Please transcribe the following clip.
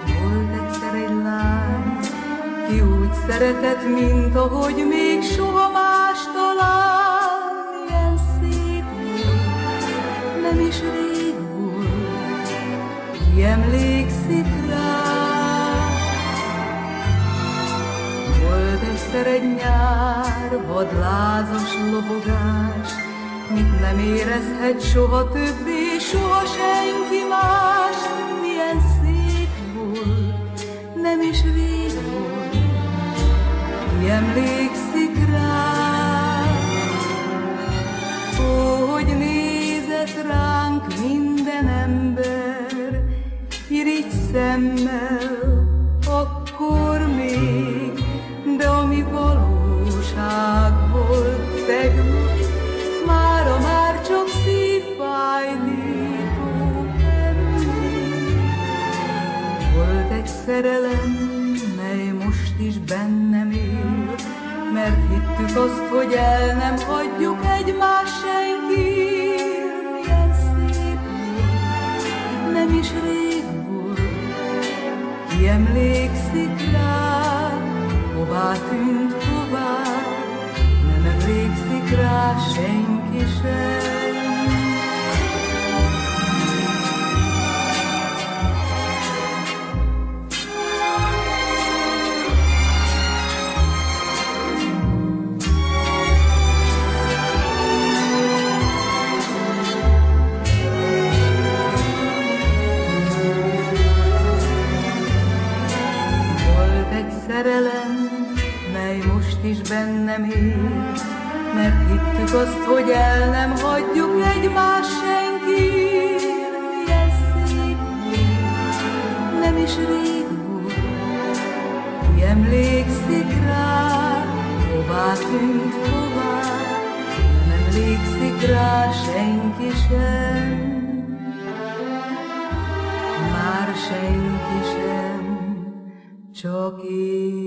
volt egyszer egy lány, ki úgy szeretett, mint ahogy még soha más talán. Milyen szép volt, nem is rég volt, ki emlékszik rá. Volt egyszer egy nyár, vadlázas lobogás, mit nem érezhet soha többé, soha senki más. Milyen szép volt, nem is rég volt, ki emlékszik rá. Ó, hogy nézett ránk minden ember, irigy szemmel, akkor még, de ami valóság volt tegnap, mára már csak szívfájdító emlék. Volt egy szerelem, mely most is bennem él, mert hittük azt, hogy el nem hagyjuk egymást senkiért. Milyen szép volt, nem is rég volt, ki emlékszik rá, hová tűnt, hová, nem emlékszik rá senki sem. Szerelem, mely most is bennem él, mert hittük azt, hogy el nem hagyjuk egymást senkiért. Milyen szép volt, nem is rég volt, ki emlékszik rá, hová tűnt, hová, nem emlékszik rá senki sem, már senki sem. Csak én.